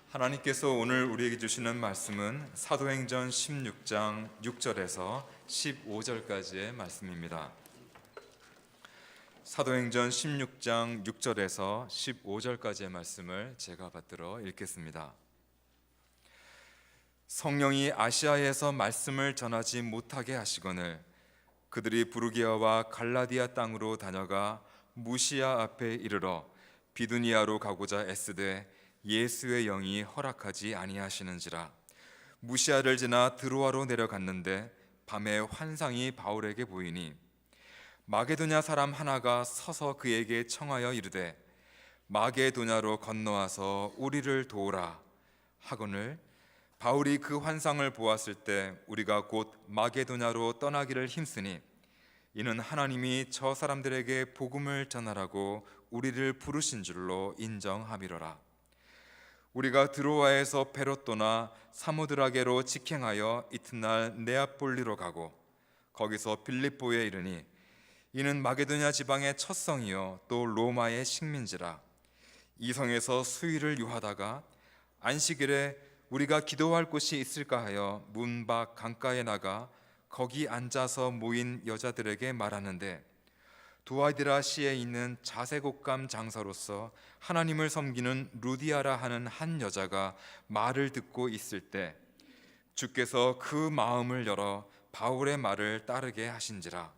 하나님께서 오늘 우리에게 주시는 말씀은 사도행전 16장 6절에서 15절까지의 말씀입니다. 사도행전 16장 6절에서 15절까지의 말씀을 제가 받들어 읽겠습니다. 성령이 아시아에서 말씀을 전하지 못하게 하시거늘 그들이 부르기아와 갈라디아 땅으로 다녀가 무시아 앞에 이르러 비두니아로 가고자 애쓰되 예수의 영이 허락하지 아니하시는지라. 무시아를 지나 드로아로 내려갔는데 밤에 환상이 바울에게 보이니 마게도냐 사람 하나가 서서 그에게 청하여 이르되 마게도냐로 건너와서 우리를 도우라 하거늘 바울이 그 환상을 보았을 때 우리가 곧 마게도냐로 떠나기를 힘쓰니 이는 하나님이 저 사람들에게 복음을 전하라고 우리를 부르신 줄로 인정함이로라. 우리가 드로아에서 배로 떠나 사모드라게로 직행하여 이튿날 네아폴리로 가고 거기서 빌립보에 이르니 이는 마게도냐 지방의 첫 성이요 또 로마의 식민지라. 이 성에서 수일을 유하다가 안식일에 우리가 기도할 곳이 있을까 하여 문 밖 강가에 나가 거기 앉아서 모인 여자들에게 말하는데 두아디라시에 있는 자색옷감 장사로서 하나님을 섬기는 루디아라 하는 한 여자가 말을 듣고 있을 때 주께서 그 마음을 열어 바울의 말을 따르게 하신지라.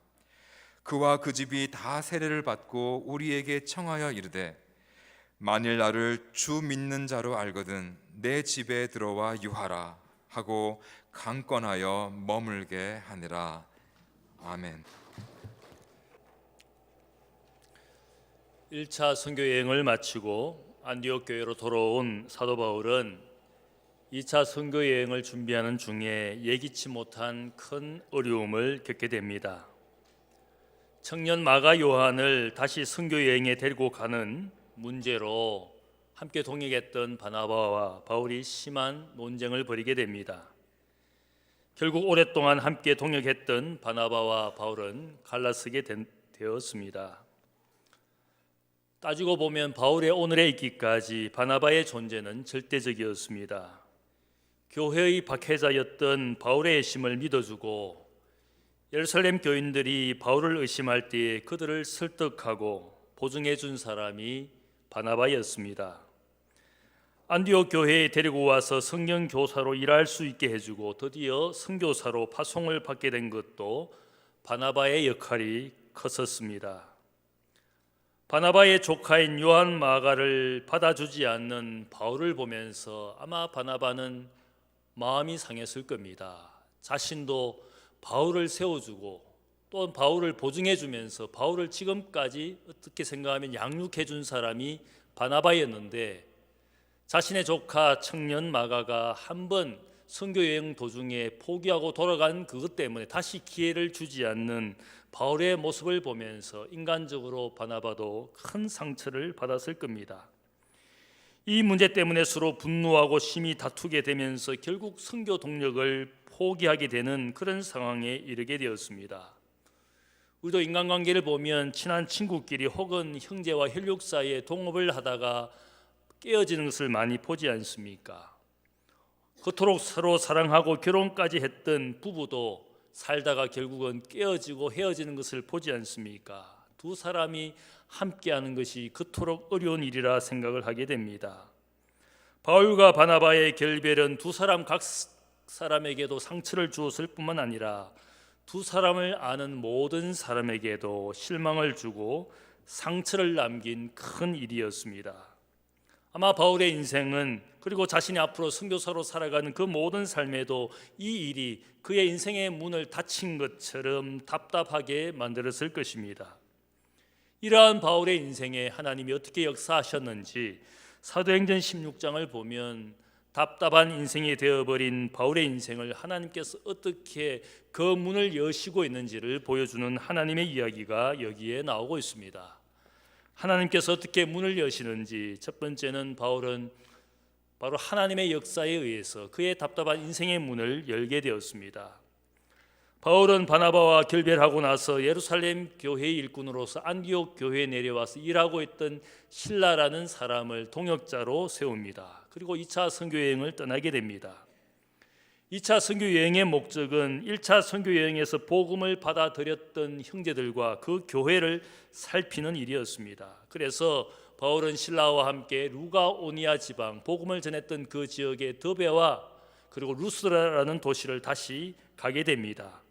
그와 그 집이 다 세례를 받고 우리에게 청하여 이르되 만일 나를 주 믿는 자로 알거든 내 집에 들어와 유하라 하고 강권하여 머물게 하니라. 아멘. 1차 선교 여행을 마치고 안디옥 교회로 돌아온 사도 바울은 2차 선교 여행을 준비하는 중에 예기치 못한 큰 어려움을 겪게 됩니다. 청년 마가 요한을 다시 선교 여행에 데리고 가는 문제로 함께 동역했던 바나바와 바울이 심한 논쟁을 벌이게 됩니다. 결국 오랫동안 함께 동역했던 바나바와 바울은 갈라서게 되었습니다. 따지고 보면 바울의 오늘에 있기까지 바나바의 존재는 절대적이었습니다. 교회의 박해자였던 바울의 애심을 믿어주고 예루살렘 교인들이 바울을 의심할 때에 그들을 설득하고 보증해 준 사람이 바나바였습니다. 안디옥 교회에 데리고 와서 성경 교사로 일할 수 있게 해주고 드디어 선교사로 파송을 받게 된 것도 바나바의 역할이 컸었습니다. 바나바의 조카인 요한 마가를 받아주지 않는 바울을 보면서 아마 바나바는 마음이 상했을 겁니다. 자신도 바울을 세워주고 또 바울을 보증해주면서 바울을 지금까지 어떻게 생각하면 양육해준 사람이 바나바였는데 자신의 조카 청년 마가가 한번 선교여행 도중에 포기하고 돌아간 그것 때문에 다시 기회를 주지 않는 바울의 모습을 보면서 인간적으로 바나바도 큰 상처를 받았을 겁니다. 이 문제 때문에 서로 분노하고 심히 다투게 되면서 결국 선교 동력을 포기하게 되는 그런 상황에 이르게 되었습니다. 우리도 인간관계를 보면 친한 친구끼리 혹은 형제와 혈육 사이에 동업을 하다가 깨어지는 것을 많이 보지 않습니까? 그토록 서로 사랑하고 결혼까지 했던 부부도 살다가 결국은 깨어지고 헤어지는 것을 보지 않습니까? 두 사람이 함께하는 것이 그토록 어려운 일이라 생각을 하게 됩니다. 바울과 바나바의 결별은 두 사람 각 사람에게도 상처를 주었을 뿐만 아니라 두 사람을 아는 모든 사람에게도 실망을 주고 상처를 남긴 큰 일이었습니다. 아마 바울의 인생은 그리고 자신이 앞으로 선교사로 살아가는 그 모든 삶에도 이 일이 그의 인생의 문을 닫힌 것처럼 답답하게 만들었을 것입니다. 이러한 바울의 인생에 하나님이 어떻게 역사하셨는지 사도행전 16장을 보면 답답한 인생이 되어버린 바울의 인생을 하나님께서 어떻게 그 문을 여시고 있는지를 보여주는 하나님의 이야기가 여기에 나오고 있습니다. 하나님께서 어떻게 문을 여시는지 첫 번째는 바울은 바로 하나님의 역사에 의해서 그의 답답한 인생의 문을 열게 되었습니다. 바울은 바나바와 결별하고 나서 예루살렘 교회의 일꾼으로서 안디옥 교회에 내려와서 일하고 있던 실라라는 사람을 동역자로 세웁니다. 그리고 2차 선교 여행을 떠나게 됩니다. 2차 선교 여행의 목적은 1차 선교 여행에서 복음을 받아들였던 형제들과 그 교회를 살피는 일이었습니다. 그래서 바울은 신라와 함께 루가오니아 지방, 복음을 전했던 그 지역의 더베와 그리고 루스라라는 도시를 다시 가게 됩니다.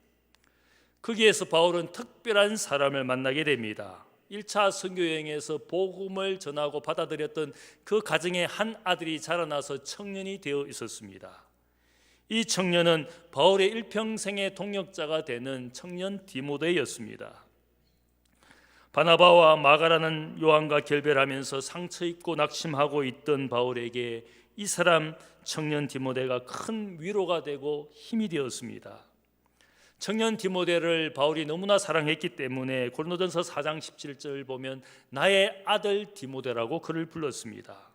거기에서 바울은 특별한 사람을 만나게 됩니다. 1차 선교 여행에서 복음을 전하고 받아들였던 그 가정의 한 아들이 자라나서 청년이 되어 있었습니다. 이 청년은 바울의 일평생의 동역자가 되는 청년 디모데였습니다. 바나바와 마가라는 요한과 결별하면서 상처 입고 낙심하고 있던 바울에게 이 사람 청년 디모데가 큰 위로가 되고 힘이 되었습니다. 청년 디모데를 바울이 너무나 사랑했기 때문에 고린도전서 4장 17절 보면 나의 아들 디모데라고 그를 불렀습니다.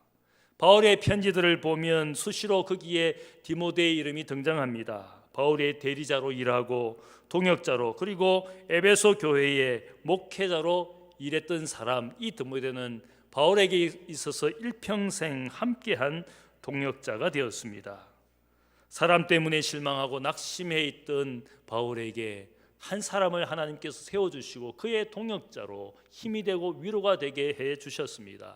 바울의 편지들을 보면 수시로 거기에 디모데의 이름이 등장합니다. 바울의 대리자로 일하고 동역자로 그리고 에베소 교회의 목회자로 일했던 사람, 이 디모데는 바울에게 있어서 일평생 함께한 동역자가 되었습니다. 사람 때문에 실망하고 낙심해 있던 바울에게 한 사람을 하나님께서 세워주시고 그의 동역자로 힘이 되고 위로가 되게 해주셨습니다.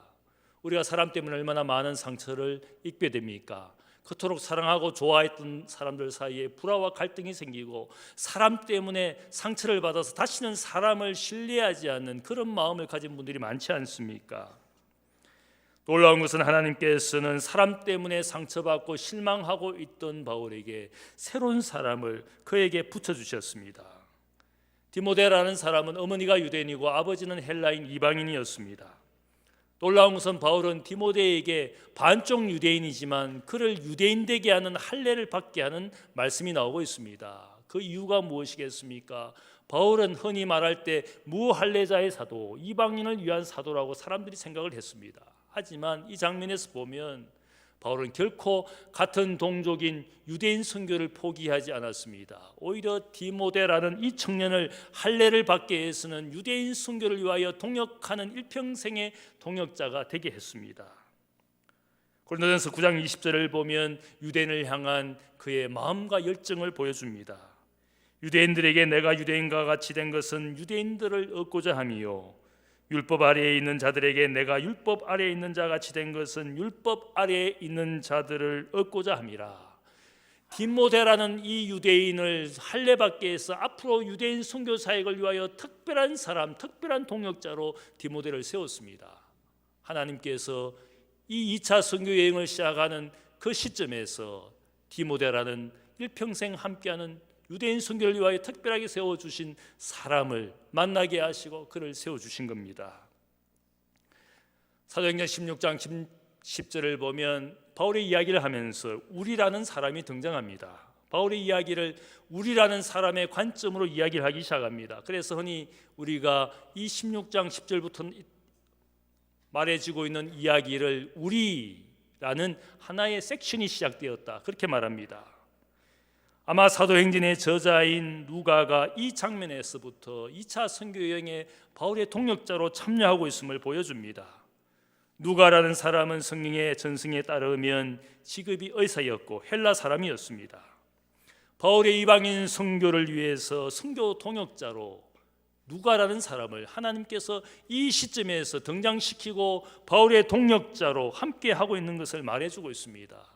우리가 사람 때문에 얼마나 많은 상처를 입게 됩니까? 그토록 사랑하고 좋아했던 사람들 사이에 불화와 갈등이 생기고 사람 때문에 상처를 받아서 다시는 사람을 신뢰하지 않는 그런 마음을 가진 분들이 많지 않습니까? 놀라운 것은 하나님께서는 사람 때문에 상처받고 실망하고 있던 바울에게 새로운 사람을 그에게 붙여주셨습니다. 디모데라는 사람은 어머니가 유대인이고 아버지는 헬라인 이방인이었습니다. 놀라운 것은 바울은 디모데에게 반쪽 유대인이지만 그를 유대인 되게 하는 할례를 받게 하는 말씀이 나오고 있습니다. 그 이유가 무엇이겠습니까? 바울은 흔히 말할 때 무할례자의 사도, 이방인을 위한 사도라고 사람들이 생각을 했습니다. 하지만 이 장면에서 보면 바울은 결코 같은 동족인 유대인 선교를 포기하지 않았습니다. 오히려 디모데라는 이 청년을 할례를 받게 해서는 유대인 선교를 위하여 동역하는 일평생의 동역자가 되게 했습니다. 고린도전서 9장 20절을 보면 유대인을 향한 그의 마음과 열정을 보여줍니다. 유대인들에게 내가 유대인과 같이 된 것은 유대인들을 얻고자 함이요 율법 아래에 있는 자들에게 내가 율법 아래에 있는 자 같이 된 것은 율법 아래에 있는 자들을 얻고자 함이라. 디모데라는 이 유대인을 할례받게 해서 앞으로 유대인 선교 사역을 위하여 특별한 사람, 특별한 동역자로 디모데를 세웠습니다. 하나님께서 이 2차 선교 여행을 시작하는 그 시점에서 디모데라는 일평생 함께하는 유대인 선교를 위하여 특별하게 세워주신 사람을 만나게 하시고 그를 세워주신 겁니다. 사도행전 16장 10절을 보면 바울의 이야기를 하면서 우리라는 사람이 등장합니다. 바울의 이야기를 우리라는 사람의 관점으로 이야기를 하기 시작합니다. 그래서 흔히 우리가 이 16장 10절부터 말해지고 있는 이야기를 우리라는 하나의 섹션이 시작되었다, 그렇게 말합니다. 아마 사도행전의 저자인 누가가 이 장면에서부터 2차 선교 여행에 바울의 동역자로 참여하고 있음을 보여줍니다. 누가라는 사람은 성경의 전승에 따르면 직업이 의사였고 헬라 사람이었습니다. 바울의 이방인 선교를 위해서 선교 동역자로 누가라는 사람을 하나님께서 이 시점에서 등장시키고 바울의 동역자로 함께 하고 있는 것을 말해주고 있습니다.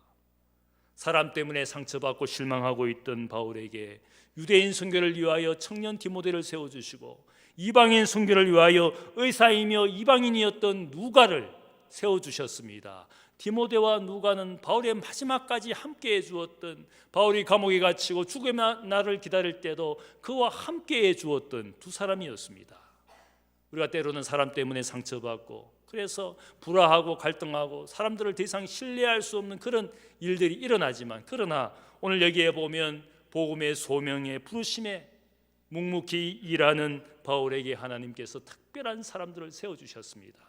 사람 때문에 상처받고 실망하고 있던 바울에게 유대인 선교를 위하여 청년 디모데를 세워주시고 이방인 선교를 위하여 의사이며 이방인이었던 누가를 세워주셨습니다. 디모데와 누가는 바울의 마지막까지 함께해 주었던, 바울이 감옥에 갇히고 죽음의 날을 기다릴 때도 그와 함께해 주었던 두 사람이었습니다. 우리가 때로는 사람 때문에 상처받고 그래서 불화하고 갈등하고 사람들을 더 이상 신뢰할 수 없는 그런 일들이 일어나지만, 그러나 오늘 여기에 보면 복음의 소명에 부르심에 묵묵히 일하는 바울에게 하나님께서 특별한 사람들을 세워주셨습니다.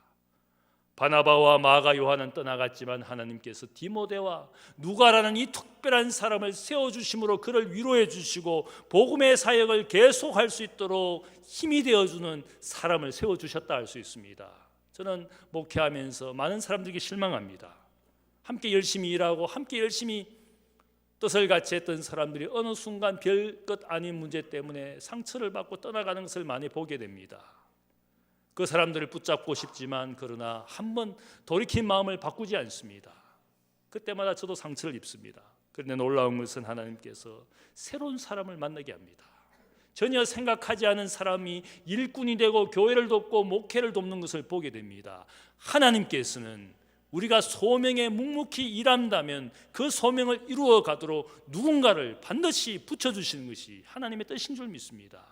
바나바와 마가 요한은 떠나갔지만 하나님께서 디모데와 누가라는 이 특별한 사람을 세워주심으로 그를 위로해 주시고 복음의 사역을 계속할 수 있도록 힘이 되어주는 사람을 세워주셨다 할 수 있습니다. 저는 목회하면서 많은 사람들에게 실망합니다. 함께 열심히 일하고 함께 열심히 뜻을 같이 했던 사람들이 어느 순간 별것 아닌 문제 때문에 상처를 받고 떠나가는 것을 많이 보게 됩니다. 그 사람들을 붙잡고 싶지만 그러나 한번 돌이킨 마음을 바꾸지 않습니다. 그때마다 저도 상처를 입습니다. 그런데 놀라운 것은 하나님께서 새로운 사람을 만나게 합니다. 전혀 생각하지 않은 사람이 일꾼이 되고 교회를 돕고 목회를 돕는 것을 보게 됩니다. 하나님께서는 우리가 소명에 묵묵히 일한다면 그 소명을 이루어 가도록 누군가를 반드시 붙여주시는 것이 하나님의 뜻인 줄 믿습니다.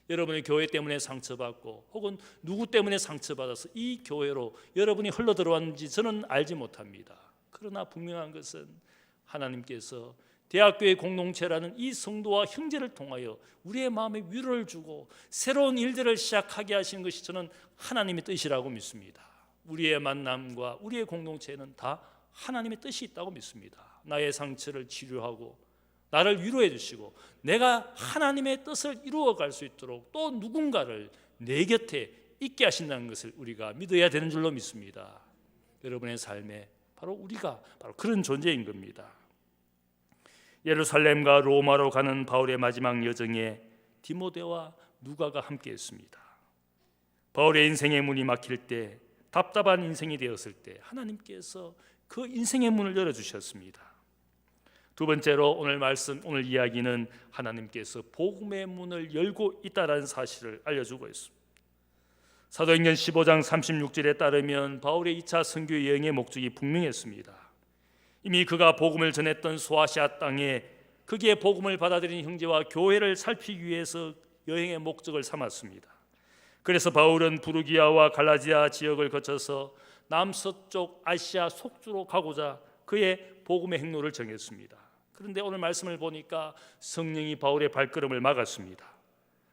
여러분의 교회 때문에 상처받고 혹은 누구 때문에 상처받아서 이 교회로 여러분이 흘러들어왔는지 저는 알지 못합니다. 그러나 분명한 것은 하나님께서 대학교의 공동체라는 이 성도와 형제를 통하여 우리의 마음에 위로를 주고 새로운 일들을 시작하게 하시는 것이 저는 하나님의 뜻이라고 믿습니다. 우리의 만남과 우리의 공동체에는 다 하나님의 뜻이 있다고 믿습니다. 나의 상처를 치료하고 나를 위로해 주시고 내가 하나님의 뜻을 이루어갈 수 있도록 또 누군가를 내 곁에 있게 하신다는 것을 우리가 믿어야 되는 줄로 믿습니다. 여러분의 삶에 바로 우리가 바로 그런 존재인 겁니다. 예루살렘과 로마로 가는 바울의 마지막 여정에 디모데와 누가가 함께했습니다. 바울의 인생의 문이 막힐 때, 답답한 인생이 되었을 때 하나님께서 그 인생의 문을 열어주셨습니다. 두 번째로 오늘 이야기는 하나님께서 복음의 문을 열고 있다는 사실을 알려주고 있습니다. 사도행전 15장 36절에 따르면 바울의 2차 선교 여행의 목적이 분명했습니다. 이미 그가 복음을 전했던 소아시아 땅에 거기에 복음을 받아들인 형제와 교회를 살피기 위해서 여행의 목적을 삼았습니다. 그래서 바울은 부르기아와 갈라디아 지역을 거쳐서 남서쪽 아시아 속주로 가고자 그의 복음의 행로를 정했습니다. 그런데 오늘 말씀을 보니까 성령이 바울의 발걸음을 막았습니다.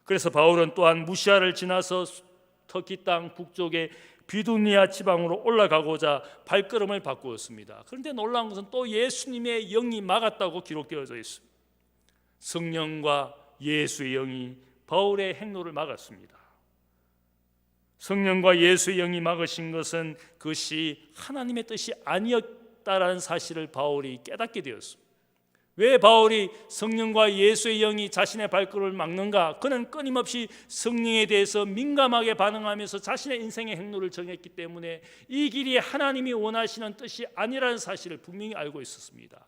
그래서 바울은 또한 무시아를 지나서 터키 땅 북쪽의 비두니아 지방으로 올라가고자 발걸음을 바꾸었습니다. 그런데 놀라운 것은 또 예수님의 영이 막았다고 기록되어져 있습니다. 성령과 예수의 영이 바울의 행로를 막았습니다. 성령과 예수의 영이 막으신 것은 그것이 하나님의 뜻이 아니었다라는 사실을 바울이 깨닫게 되었습니다. 왜 바울이 성령과 예수의 영이 자신의 발걸음을 막는가? 그는 끊임없이 성령에 대해서 민감하게 반응하면서 자신의 인생의 행로를 정했기 때문에 이 길이 하나님이 원하시는 뜻이 아니라는 사실을 분명히 알고 있었습니다.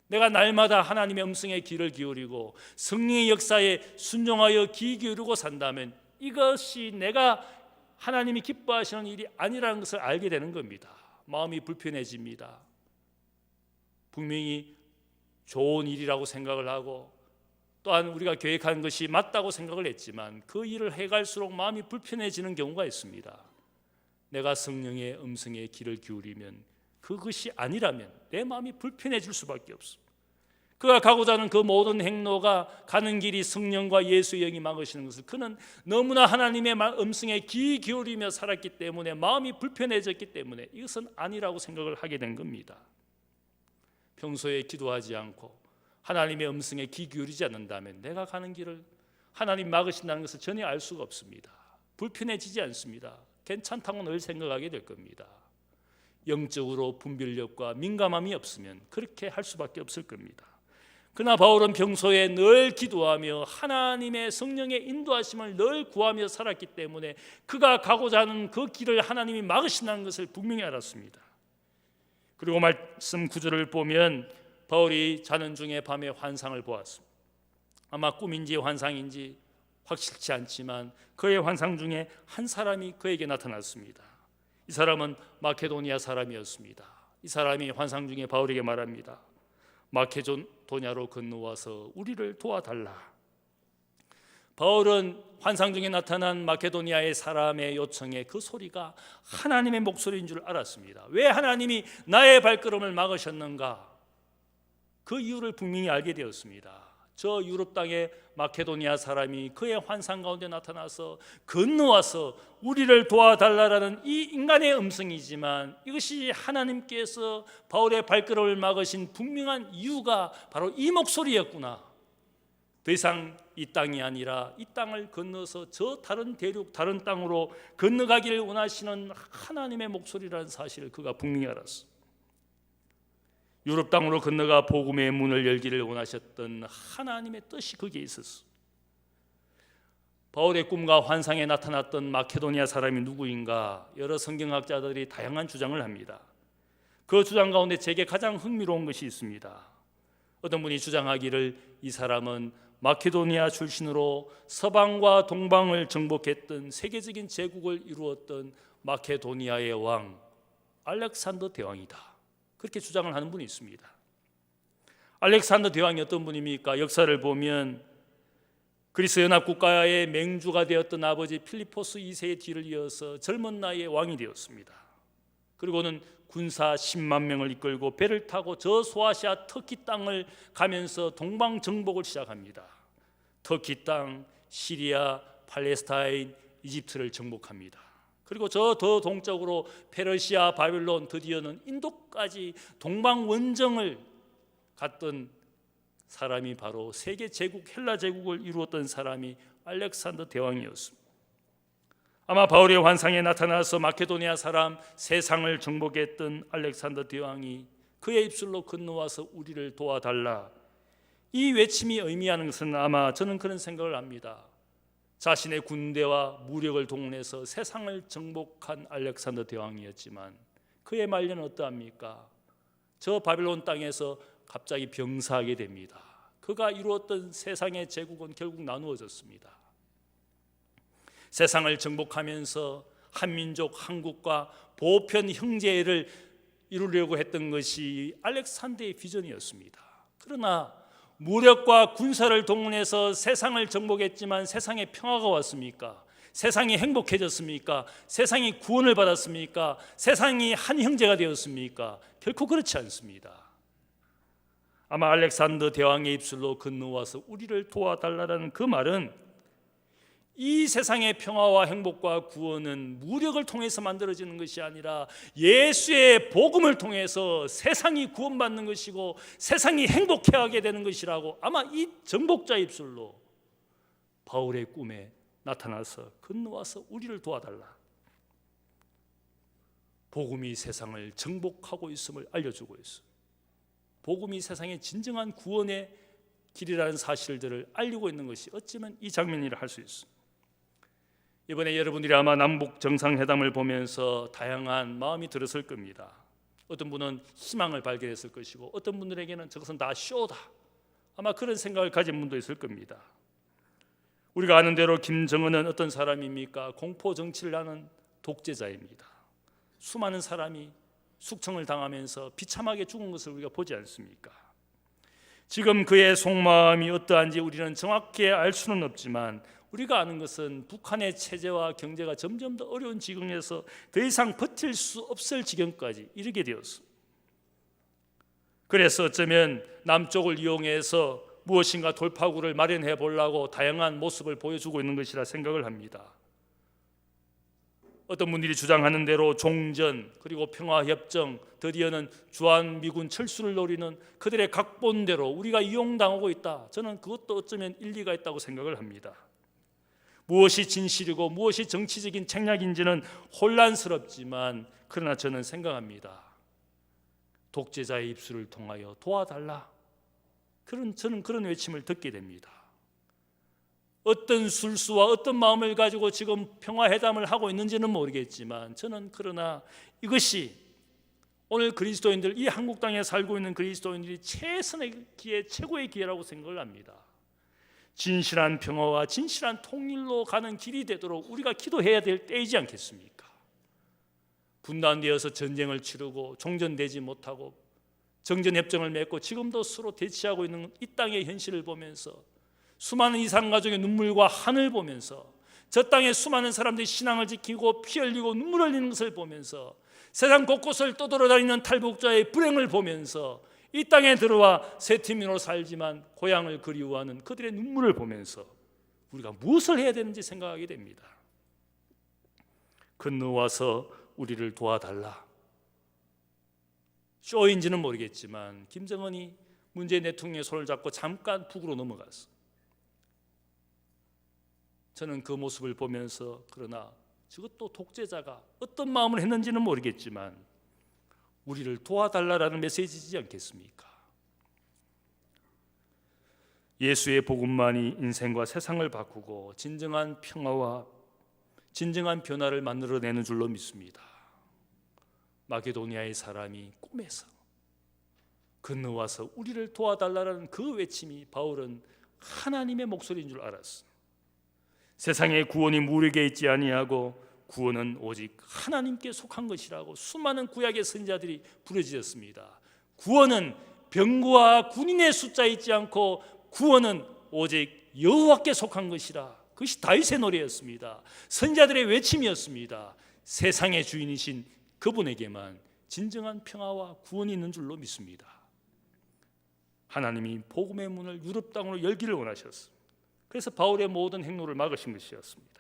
내가 날마다 하나님의 음성에 귀를 기울이고 성령의 역사에 순종하여 귀 기울이고 산다면 이것이 내가 하나님이 기뻐하시는 일이 아니라는 것을 알게 되는 겁니다. 마음이 불편해집니다. 분명히 좋은 일이라고 생각을 하고 또한 우리가 계획한 것이 맞다고 생각을 했지만 그 일을 해갈수록 마음이 불편해지는 경우가 있습니다. 내가 성령의 음성에 귀를 기울이면 그것이 아니라면 내 마음이 불편해질 수밖에 없습니다. 그가 가고자 하는 그 모든 행로가 가는 길이 성령과 예수의 영이 막으시는 것을 그는 너무나 하나님의 음성에 귀 기울이며 살았기 때문에 마음이 불편해졌기 때문에 이것은 아니라고 생각을 하게 된 겁니다. 평소에 기도하지 않고 하나님의 음성에 귀 기울이지 않는다면 내가 가는 길을 하나님 막으신다는 것을 전혀 알 수가 없습니다. 불편해지지 않습니다. 괜찮다고 늘 생각하게 될 겁니다. 영적으로 분별력과 민감함이 없으면 그렇게 할 수밖에 없을 겁니다. 그러나 바울은 평소에 늘 기도하며 하나님의 성령의 인도하심을 늘 구하며 살았기 때문에 그가 가고자 하는 그 길을 하나님이 막으신다는 것을 분명히 알았습니다. 그리고 말씀 9절을 보면 바울이 자는 중에 밤에 환상을 보았습니다. 아마 꿈인지 환상인지 확실치 않지만 그의 환상 중에 한 사람이 그에게 나타났습니다. 이 사람은 마케도니아 사람이었습니다. 이 사람이 환상 중에 바울에게 말합니다. 마케도니아로 건너와서 우리를 도와달라. 바울은 환상 중에 나타난 마케도니아의 사람의 요청에 그 소리가 하나님의 목소리인 줄 알았습니다. 왜 하나님이 나의 발걸음을 막으셨는가? 그 이유를 분명히 알게 되었습니다. 저 유럽 땅의 마케도니아 사람이 그의 환상 가운데 나타나서 건너와서 우리를 도와달라라는 이 인간의 음성이지만 이것이 하나님께서 바울의 발걸음을 막으신 분명한 이유가 바로 이 목소리였구나. 더 이상 이 땅이 아니라 이 땅을 건너서 저 다른 대륙 다른 땅으로 건너가기를 원하시는 하나님의 목소리라는 사실을 그가 분명히 알았어. 유럽 땅으로 건너가 복음의 문을 열기를 원하셨던 하나님의 뜻이 거기에 있었어. 바울의 꿈과 환상에 나타났던 마케도니아 사람이 누구인가? 여러 성경학자들이 다양한 주장을 합니다. 그 주장 가운데 제게 가장 흥미로운 것이 있습니다. 어떤 분이 주장하기를 이 사람은 마케도니아 출신으로 서방과 동방을 정복했던 세계적인 제국을 이루었던 마케도니아의 왕 알렉산더 대왕이다. 그렇게 주장을 하는 분이 있습니다. 알렉산더 대왕이 어떤 분입니까? 역사를 보면 그리스 연합국가의 맹주가 되었던 아버지 필리포스 2세의 뒤를 이어서 젊은 나이에 왕이 되었습니다. 그리고는 군사 10만 명을 이끌고 배를 타고 저소아시아 터키 땅을 가면서 동방 정복을 시작합니다. 터키 땅, 시리아, 팔레스타인, 이집트를 정복합니다. 그리고 저 더 동쪽으로 페르시아, 바빌론, 드디어는 인도까지 동방 원정을 갔던 사람이 바로 세계 제국 헬라 제국을 이루었던 사람이 알렉산더 대왕이었습니다. 아마 바울의 환상에 나타나서 마케도니아 사람 세상을 정복했던 알렉산더 대왕이 그의 입술로 건너와서 우리를 도와달라, 이 외침이 의미하는 것은 아마 저는 그런 생각을 합니다. 자신의 군대와 무력을 동원해서 세상을 정복한 알렉산더 대왕이었지만 그의 말년은 어떠합니까? 저 바빌론 땅에서 갑자기 병사하게 됩니다. 그가 이루었던 세상의 제국은 결국 나누어졌습니다. 세상을 정복하면서 한민족 한국과 보편 형제를 이루려고 했던 것이 알렉산더의 비전이었습니다. 그러나 무력과 군사를 동원해서 세상을 정복했지만 세상에 평화가 왔습니까? 세상이 행복해졌습니까? 세상이 구원을 받았습니까? 세상이 한 형제가 되었습니까? 결코 그렇지 않습니다. 아마 알렉산더 대왕의 입술로 건너와서 우리를 도와달라는 그 말은 이 세상의 평화와 행복과 구원은 무력을 통해서 만들어지는 것이 아니라 예수의 복음을 통해서 세상이 구원받는 것이고 세상이 행복해하게 되는 것이라고 아마 이 정복자 입술로 바울의 꿈에 나타나서 건너와서 우리를 도와달라, 복음이 세상을 정복하고 있음을 알려주고 있어요. 복음이 세상의 진정한 구원의 길이라는 사실들을 알리고 있는 것이 어쩌면 이 장면이라 할 수 있습니다. 이번에 여러분들이 아마 남북 정상회담을 보면서 다양한 마음이 들었을 겁니다. 어떤 분은 희망을 발견했을 것이고 어떤 분들에게는 저것은 다 쇼다, 아마 그런 생각을 가진 분도 있을 겁니다. 우리가 아는 대로 김정은은 어떤 사람입니까? 공포 정치를 하는 독재자입니다. 수많은 사람이 숙청을 당하면서 비참하게 죽은 것을 우리가 보지 않습니까? 지금 그의 속마음이 어떠한지 우리는 정확히 알 수는 없지만 우리가 아는 것은 북한의 체제와 경제가 점점 더 어려운 지경에서 더 이상 버틸 수 없을 지경까지 이르게 되었습니다. 그래서 어쩌면 남쪽을 이용해서 무엇인가 돌파구를 마련해 보려고 다양한 모습을 보여주고 있는 것이라 생각을 합니다. 어떤 분들이 주장하는 대로 종전 그리고 평화협정, 드디어는 주한미군 철수를 노리는 그들의 각본대로 우리가 이용당하고 있다. 저는 그것도 어쩌면 일리가 있다고 생각을 합니다. 무엇이 진실이고 무엇이 정치적인 책략인지는 혼란스럽지만 그러나 저는 생각합니다. 독재자의 입술을 통하여 도와달라, 저는 그런 외침을 듣게 됩니다. 어떤 술수와 어떤 마음을 가지고 지금 평화회담을 하고 있는지는 모르겠지만 저는 그러나 이것이 오늘 그리스도인들, 이 한국 땅에 살고 있는 그리스도인들이 최선의 기회, 최고의 기회라고 생각을 합니다. 진실한 평화와 진실한 통일로 가는 길이 되도록 우리가 기도해야 될 때이지 않겠습니까? 분단되어서 전쟁을 치르고 종전되지 못하고 정전협정을 맺고 지금도 서로 대치하고 있는 이 땅의 현실을 보면서 수많은 이산가족의 눈물과 한을 보면서 저 땅에 수많은 사람들이 신앙을 지키고 피 흘리고 눈물 흘리는 것을 보면서 세상 곳곳을 떠돌아다니는 탈북자의 불행을 보면서 이 땅에 들어와 새 팀으로 살지만 고향을 그리워하는 그들의 눈물을 보면서 우리가 무엇을 해야 되는지 생각하게 됩니다. 건너와서 우리를 도와달라. 쇼인지는 모르겠지만 김정은이 문재인 대통령의 손을 잡고 잠깐 북으로 넘어갔어. 저는 그 모습을 보면서 그러나 저것도 독재자가 어떤 마음을 했는지는 모르겠지만 우리를 도와달라라는 메시지지 않겠습니까? 예수의 복음만이 인생과 세상을 바꾸고 진정한 평화와 진정한 변화를 만들어내는 줄로 믿습니다. 마게도니아의 사람이 꿈에서 건너와서 우리를 도와달라는 그 외침이 바울은 하나님의 목소리인 줄 알았어. 세상의 구원이 무력에 있지 아니하고 구원은 오직 하나님께 속한 것이라고 수많은 구약의 선지자들이 부르짖었습니다. 구원은 병거와 군인의 숫자에 있지 않고 구원은 오직 여호와께 속한 것이라. 그것이 다윗의 노래였습니다. 선지자들의 외침이었습니다. 세상의 주인이신 그분에게만 진정한 평화와 구원이 있는 줄로 믿습니다. 하나님이 복음의 문을 유럽 땅으로 열기를 원하셨습니다. 그래서 바울의 모든 행로를 막으신 것이었습니다.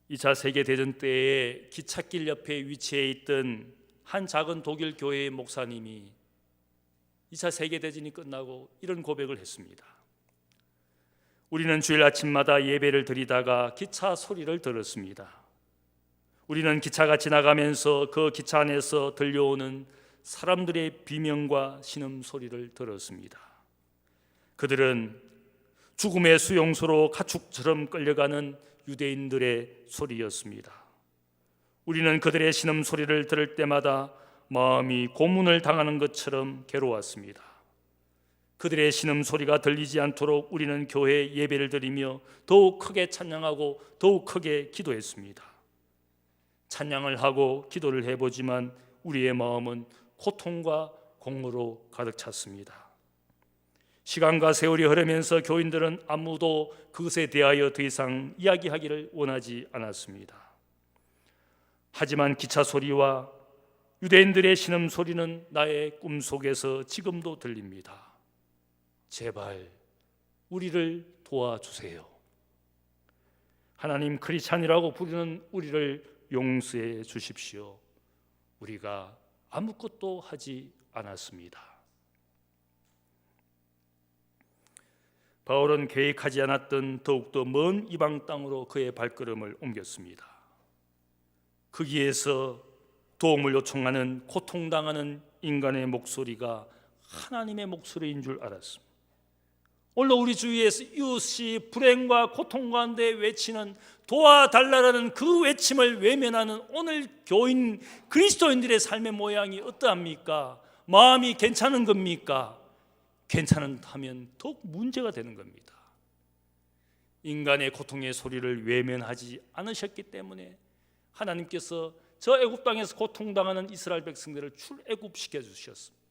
2차 세계대전 때에 기찻길 옆에 위치해 있던 한 작은 독일 교회의 목사님이 2차 세계대전이 끝나고 이런 고백을 했습니다. 우리는 주일 아침마다 예배를 드리다가 기차 소리를 들었습니다. 우리는 기차가 지나가면서 그 기차 안에서 들려오는 사람들의 비명과 신음소리를 들었습니다. 그들은 죽음의 수용소로 가축처럼 끌려가는 유대인들의 소리였습니다. 우리는 그들의 신음소리를 들을 때마다 마음이 고문을 당하는 것처럼 괴로웠습니다. 그들의 신음소리가 들리지 않도록 우리는 교회에 예배를 드리며 더욱 크게 찬양하고 더욱 크게 기도했습니다. 찬양을 하고 기도를 해보지만 우리의 마음은 고통과 공허로 가득 찼습니다. 시간과 세월이 흐르면서 교인들은 아무도 그것에 대하여 더 이상 이야기하기를 원하지 않았습니다. 하지만 기차 소리와 유대인들의 신음소리는 나의 꿈속에서 지금도 들립니다. 제발 우리를 도와주세요. 하나님, 크리스찬이라고 부르는 우리를 용서해 주십시오. 우리가 아무것도 하지 않았습니다. 바울은 계획하지 않았던 더욱더 먼 이방 땅으로 그의 발걸음을 옮겼습니다. 거기에서 도움을 요청하는 고통당하는 인간의 목소리가 하나님의 목소리인 줄 알았습니다. 오늘 우리 주위에서 이웃이 불행과 고통 가운데 외치는 도와달라는 그 외침을 외면하는 오늘 교인 그리스도인들의 삶의 모양이 어떠합니까? 마음이 괜찮은 겁니까? 괜찮다면 더욱 문제가 되는 겁니다. 인간의 고통의 소리를 외면하지 않으셨기 때문에 하나님께서 저 애굽 땅에서 고통당하는 이스라엘 백성들을 출애굽시켜 주셨습니다.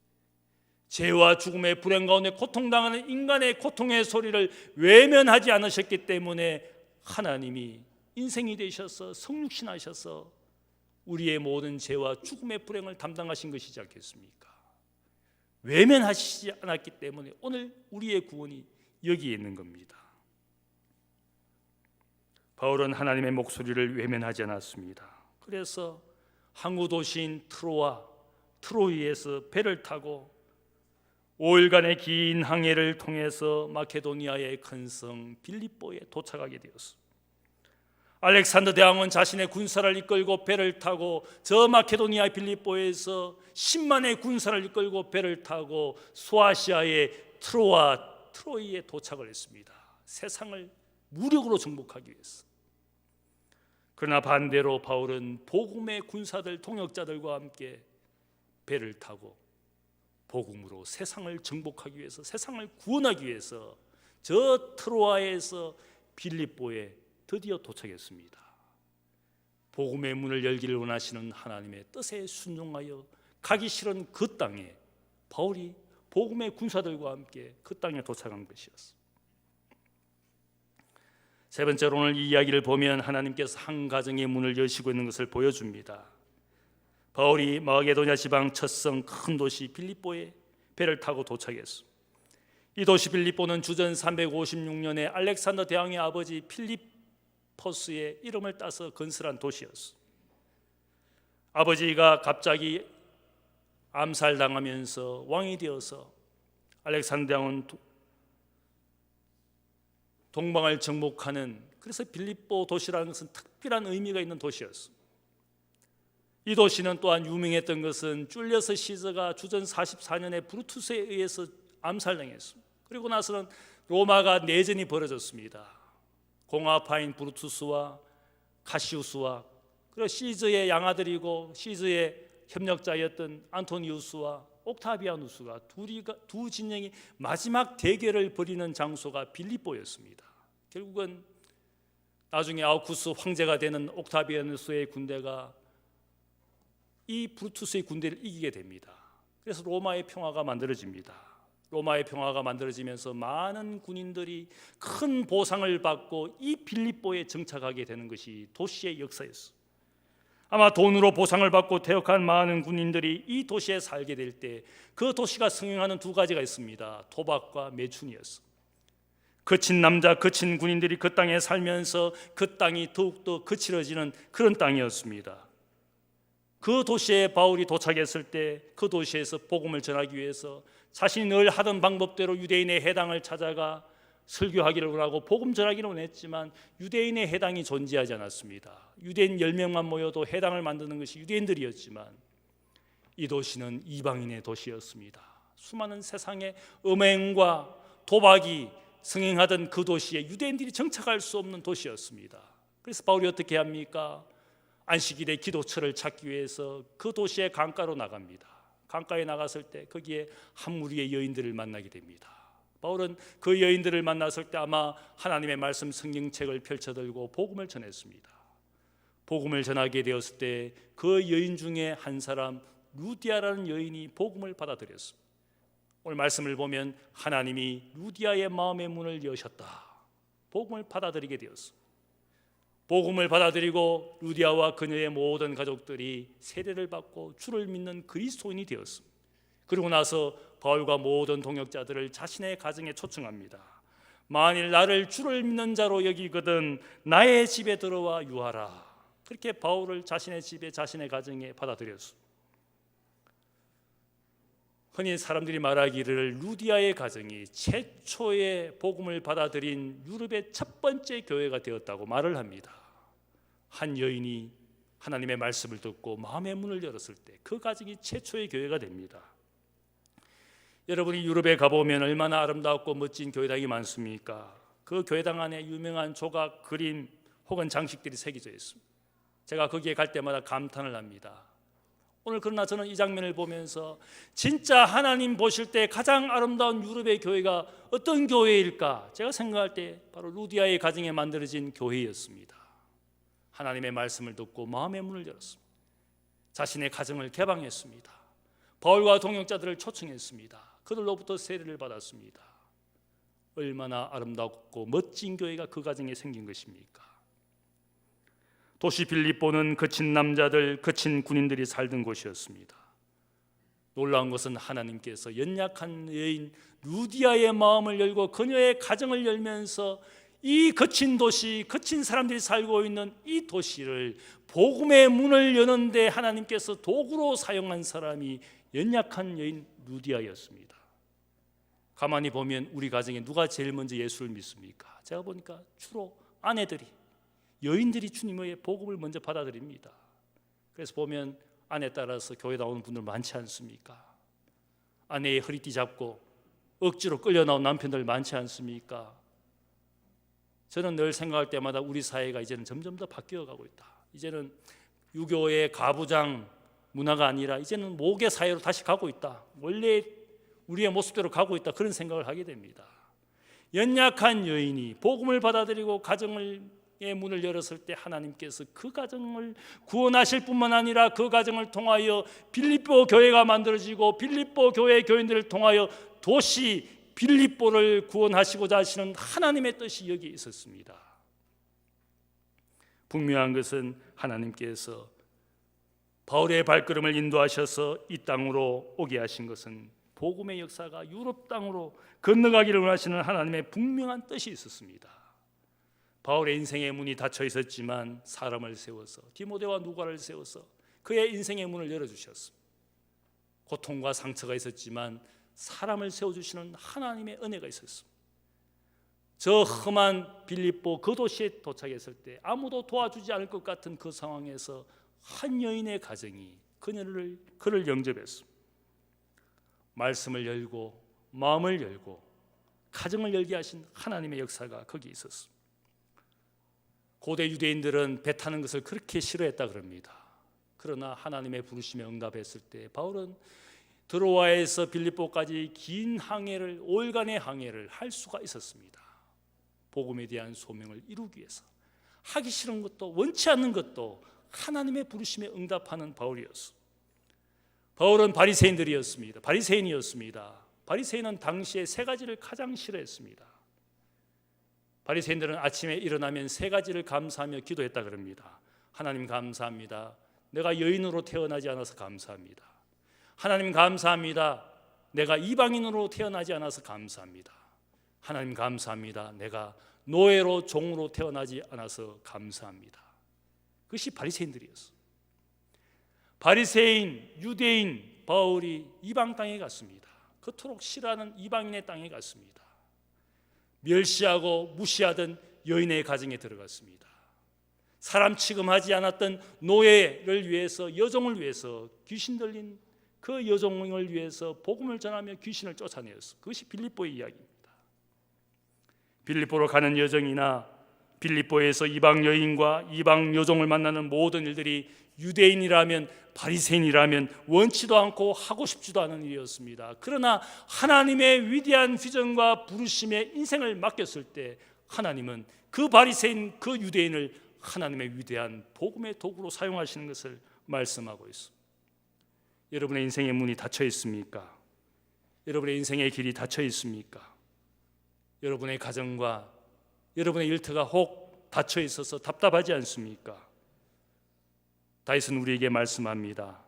죄와 죽음의 불행 가운데 고통당하는 인간의 고통의 소리를 외면하지 않으셨기 때문에 하나님이 인생이 되셔서 성육신하셔서 우리의 모든 죄와 죽음의 불행을 담당하신 것이지 않겠습니까? 외면하시지 않았기 때문에 오늘 우리의 구원이 여기에 있는 겁니다. 바울은 하나님의 목소리를 외면하지 않았습니다. 그래서 항구 도시인 트로이에서 배를 타고 5일간의 긴 항해를 통해서 마케도니아의 큰 성 빌립보에 도착하게 되었습니다. 알렉산더 대왕은 자신의 군사를 이끌고 배를 타고 저 마케도니아 빌립보에서 10만의 군사를 이끌고 배를 타고 소아시아의 트로이에 도착을 했습니다. 세상을 무력으로 정복하기 위해서. 그러나 반대로 바울은 복음의 군사들 동역자들과 함께 배를 타고 복음으로 세상을 정복하기 위해서, 세상을 구원하기 위해서 저 트로아에서 빌립보에 드디어 도착했습니다. 복음의 문을 열기를 원하시는 하나님의 뜻에 순종하여 가기 싫은 그 땅에 바울이 복음의 군사들과 함께 그 땅에 도착한 것이었습니다. 세 번째로 오늘 이 이야기를 보면 하나님께서 한 가정의 문을 여시고 있는 것을 보여줍니다. 바울이 마게도냐 지방 첫성 큰 도시 빌립보에 배를 타고 도착했습니다. 이 도시 빌립보는 주전 356년에 알렉산더 대왕의 아버지 필리포스의 이름을 따서 건설한 도시였습니다. 아버지가 갑자기 암살당하면서 왕이 되어서 알렉산더 대왕은 동방을 정복하는, 그래서 빌립보 도시라는 것은 특별한 의미가 있는 도시였습니다. 이 도시는 또한 유명했던 것은 줄리어스 시저가 주전 44년에 브루투스에 의해서 암살당했습니다. 그리고 나서는 로마가 내전이 벌어졌습니다. 공화파인 브루투스와 카시우스와 그리고 시저의 양아들이고 시저의 협력자였던 안토니우스와 옥타비아누스가 두 진영이 마지막 대결을 벌이는 장소가 빌립보였습니다. 결국은 나중에 아우구스 황제가 되는 옥타비아누스의 군대가 이 브루투스의 군대를 이기게 됩니다. 그래서 로마의 평화가 만들어집니다. 로마의 평화가 만들어지면서 많은 군인들이 큰 보상을 받고 이 빌립보에 정착하게 되는 것이 도시의 역사였습니다. 아마 돈으로 보상을 받고 퇴역한 많은 군인들이 이 도시에 살게 될 때 그 도시가 승행하는 두 가지가 있습니다. 토박과 매춘이었습니다. 거친 남자, 거친 군인들이 그 땅에 살면서 그 땅이 더욱더 거칠어지는 그런 땅이었습니다. 그 도시에 바울이 도착했을 때 그 도시에서 복음을 전하기 위해서 자신이 늘 하던 방법대로 유대인의 해당을 찾아가 설교하기를 원하고 복음 전하기를 원했지만 유대인의 해당이 존재하지 않았습니다. 유대인 10명만 모여도 해당을 만드는 것이 유대인들이었지만 이 도시는 이방인의 도시였습니다. 수많은 세상의 음행과 도박이 승행하던 그 도시에 유대인들이 정착할 수 없는 도시였습니다. 그래서 바울이 어떻게 합니까? 안식일에 기도처를 찾기 위해서 그 도시의 강가로 나갑니다. 강가에 나갔을 때 거기에 한 무리의 여인들을 만나게 됩니다. 바울은 그 여인들을 만났을 때 아마 하나님의 말씀 성경책을 펼쳐들고 복음을 전했습니다. 복음을 전하게 되었을 때 그 여인 중에 한 사람 루디아라는 여인이 복음을 받아들였습니다. 오늘 말씀을 보면 하나님이 루디아의 마음의 문을 여셨다. 복음을 받아들이게 되었습니다. 복음을 받아들이고 루디아와 그녀의 모든 가족들이 세례를 받고 주를 믿는 그리스도인이 되었습니다. 그리고 나서 바울과 모든 동역자들을 자신의 가정에 초청합니다. 만일 나를 주를 믿는 자로 여기거든 나의 집에 들어와 유하라. 그렇게 바울을 자신의 집에 자신의 가정에 받아들였습니다. 흔히 사람들이 말하기를 루디아의 가정이 최초의 복음을 받아들인 유럽의 첫 번째 교회가 되었다고 말을 합니다. 한 여인이 하나님의 말씀을 듣고 마음의 문을 열었을 때 그 가정이 최초의 교회가 됩니다. 여러분이 유럽에 가보면 얼마나 아름답고 멋진 교회당이 많습니까? 그 교회당 안에 유명한 조각, 그림 혹은 장식들이 새겨져 있습니다. 제가 거기에 갈 때마다 감탄을 합니다. 오늘 그러나 저는 이 장면을 보면서 진짜 하나님 보실 때 가장 아름다운 유럽의 교회가 어떤 교회일까? 제가 생각할 때 바로 루디아의 가정에 만들어진 교회였습니다. 하나님의 말씀을 듣고 마음의 문을 열었습니다. 자신의 가정을 개방했습니다. 바울과 동역자들을 초청했습니다. 그들로부터 세례를 받았습니다. 얼마나 아름답고 멋진 교회가 그 가정에 생긴 것입니까? 도시 빌립보는 거친 남자들, 거친 군인들이 살던 곳이었습니다. 놀라운 것은 하나님께서 연약한 여인 루디아의 마음을 열고 그녀의 가정을 열면서 이 거친 도시, 거친 사람들이 살고 있는 이 도시를 복음의 문을 여는데 하나님께서 도구로 사용한 사람이 연약한 여인 루디아였습니다. 가만히 보면 우리 가정에 누가 제일 먼저 예수를 믿습니까? 제가 보니까 주로 아내들이, 여인들이 주님의 복음을 먼저 받아들입니다. 그래서 보면 아내 따라서 교회 나오는 분들 많지 않습니까? 아내의 허리띠 잡고 억지로 끌려 나온 남편들 많지 않습니까? 저는 늘 생각할 때마다 우리 사회가 이제는 점점 더 바뀌어가고 있다. 이제는 유교의 가부장 문화가 아니라 이제는 모계 사회로 다시 가고 있다. 원래 우리의 모습대로 가고 있다. 그런 생각을 하게 됩니다. 연약한 여인이 복음을 받아들이고 가정의 문을 열었을 때 하나님께서 그 가정을 구원하실 뿐만 아니라 그 가정을 통하여 빌립보 교회가 만들어지고 빌립보 교회 교인들을 통하여 도시 빌립보를 구원하시고자 하시는 하나님의 뜻이 여기에 있었습니다. 분명한 것은 하나님께서 바울의 발걸음을 인도하셔서 이 땅으로 오게 하신 것은 복음의 역사가 유럽 땅으로 건너가기를 원하시는 하나님의 분명한 뜻이 있었습니다. 바울의 인생의 문이 닫혀 있었지만 사람을 세워서 디모데와 누가를 세워서 그의 인생의 문을 열어주셨습니다. 고통과 상처가 있었지만 사람을 세워주시는 하나님의 은혜가 있었습니다. 저 험한 빌립보 그 도시에 도착했을 때 아무도 도와주지 않을 것 같은 그 상황에서 한 여인의 가정이 그를 영접했습니다. 말씀을 열고 마음을 열고 가정을 열게 하신 하나님의 역사가 거기 있었습니다. 고대 유대인들은 배 타는 것을 그렇게 싫어했다 그럽니다. 그러나 하나님의 부르심에 응답했을 때 바울은 드로아에서 빌립보까지 긴 항해를 5일간의 항해를 할 수가 있었습니다. 복음에 대한 소명을 이루기 위해서 하기 싫은 것도 원치 않는 것도 하나님의 부르심에 응답하는 바울이었습니다. 바울은 바리새인이었습니다. 바리새인은 당시에 세 가지를 가장 싫어했습니다. 바리새인들은 아침에 일어나면 세 가지를 감사하며 기도했다 그럽니다. 하나님 감사합니다. 내가 여인으로 태어나지 않아서 감사합니다. 하나님 감사합니다. 내가 이방인으로 태어나지 않아서 감사합니다. 하나님 감사합니다. 내가 노예로 종으로 태어나지 않아서 감사합니다. 그것이 바리새인들이었어. 바리새인, 유대인 바울이 이방 땅에 갔습니다. 그토록 싫어하는 이방인의 땅에 갔습니다. 멸시하고 무시하던 여인의 가정에 들어갔습니다. 사람 취급하지 않았던 노예를 위해서, 여종을 위해서, 귀신 들린 그 여종을 위해서 복음을 전하며 귀신을 쫓아내었어. 그것이 빌립보의 이야기입니다. 빌립보로 가는 여정이나 빌립보에서 이방 여인과 이방 여종을 만나는 모든 일들이 유대인이라면, 바리새인이라면 원치도 않고 하고 싶지도 않은 일이었습니다. 그러나 하나님의 위대한 비전과 부르심에 인생을 맡겼을 때 하나님은 그 바리새인, 그 유대인을 하나님의 위대한 복음의 도구로 사용하시는 것을 말씀하고 있습니다. 여러분의 인생의 문이 닫혀 있습니까? 여러분의 인생의 길이 닫혀 있습니까? 여러분의 가정과 여러분의 일터가 혹 닫혀 있어서 답답하지 않습니까? 다윗은 우리에게 말씀합니다.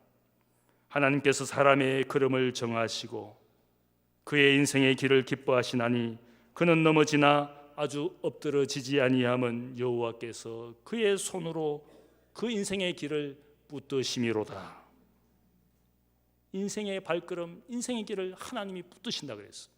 하나님께서 사람의 걸음을 정하시고 그의 인생의 길을 기뻐하시나니 그는 넘어지나 아주 엎드러지지 아니함은 여호와께서 그의 손으로 그 인생의 길을 붙드심이로다. 인생의 발걸음, 인생의 길을 하나님이 붙드신다 그랬어요.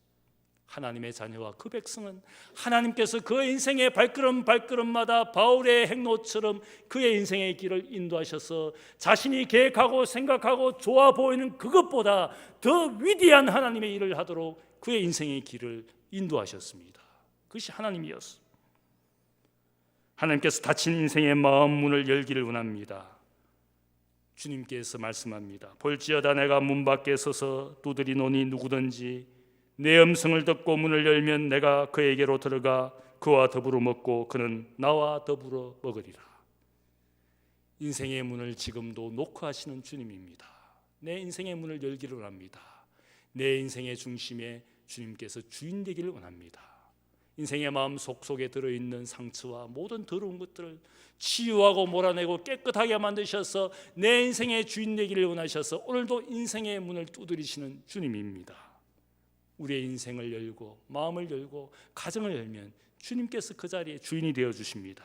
하나님의 자녀와 그 백성은 하나님께서 그 인생의 발걸음마다 바울의 행로처럼 그의 인생의 길을 인도하셔서 자신이 계획하고 생각하고 좋아 보이는 그것보다 더 위대한 하나님의 일을 하도록 그의 인생의 길을 인도하셨습니다. 그것이 하나님이었어. 하나님께서 닫힌 인생의 마음 문을 열기를 원합니다. 주님께서 말씀합니다. 볼지어다 내가 문 밖에 서서 두드리노니 누구든지 내 음성을 듣고 문을 열면 내가 그에게로 들어가 그와 더불어 먹고 그는 나와 더불어 먹으리라. 인생의 문을 지금도 노크하시는 주님입니다. 내 인생의 문을 열기를 원합니다. 내 인생의 중심에 주님께서 주인 되기를 원합니다. 인생의 마음 속속에 들어있는 상처와 모든 더러운 것들을 치유하고 몰아내고 깨끗하게 만드셔서 내 인생의 주인 되기를 원하셔서 오늘도 인생의 문을 두드리시는 주님입니다. 우리의 인생을 열고 마음을 열고 가정을 열면 주님께서 그 자리에 주인이 되어 주십니다.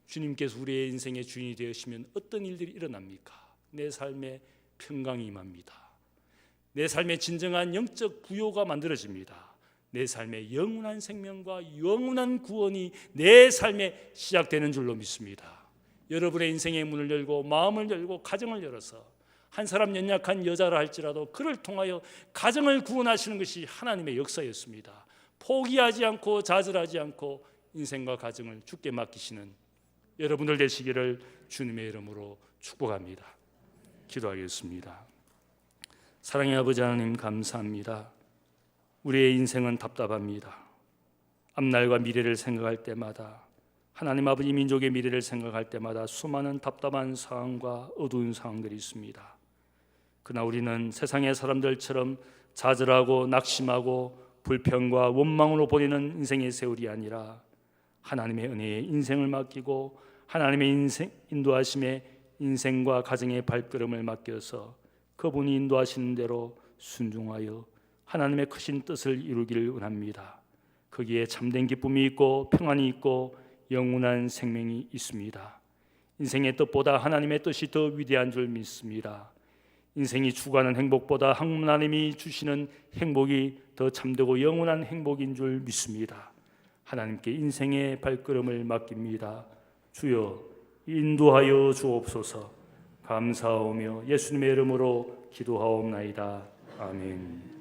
주님께서 우리의 인생의 주인이 되시면 어떤 일들이 일어납니까? 내 삶에 평강이 임합니다. 내 삶에 진정한 영적 부요가 만들어집니다. 내 삶에 영원한 생명과 영원한 구원이 내 삶에 시작되는 줄로 믿습니다. 여러분의 인생의 문을 열고 마음을 열고 가정을 열어서 한 사람 연약한 여자라 할지라도 그를 통하여 가정을 구원하시는 것이 하나님의 역사였습니다. 포기하지 않고 좌절하지 않고 인생과 가정을 주께 맡기시는 여러분들 되시기를 주님의 이름으로 축복합니다. 기도하겠습니다. 사랑의 아버지 하나님 감사합니다. 우리의 인생은 답답합니다. 앞날과 미래를 생각할 때마다 하나님 아버지 민족의 미래를 생각할 때마다 수많은 답답한 상황과 어두운 상황들이 있습니다. 그러나 우리는 세상의 사람들처럼 좌절하고 낙심하고 불평과 원망으로 보내는 인생의 세월이 아니라 하나님의 은혜에 인생을 맡기고 하나님의 인도하심에 인생과 가정의 발걸음을 맡겨서 그분이 인도하시는 대로 순종하여 하나님의 크신 뜻을 이루기를 원합니다. 거기에 참된 기쁨이 있고 평안이 있고 영원한 생명이 있습니다. 인생의 뜻보다 하나님의 뜻이 더 위대한 줄 믿습니다. 인생이 추구하는 행복보다 하나님이 주시는 행복이 더 참되고 영원한 행복인 줄 믿습니다. 하나님께 인생의 발걸음을 맡깁니다. 주여 인도하여 주옵소서. 감사하오며 예수님의 이름으로 기도하옵나이다. 아멘.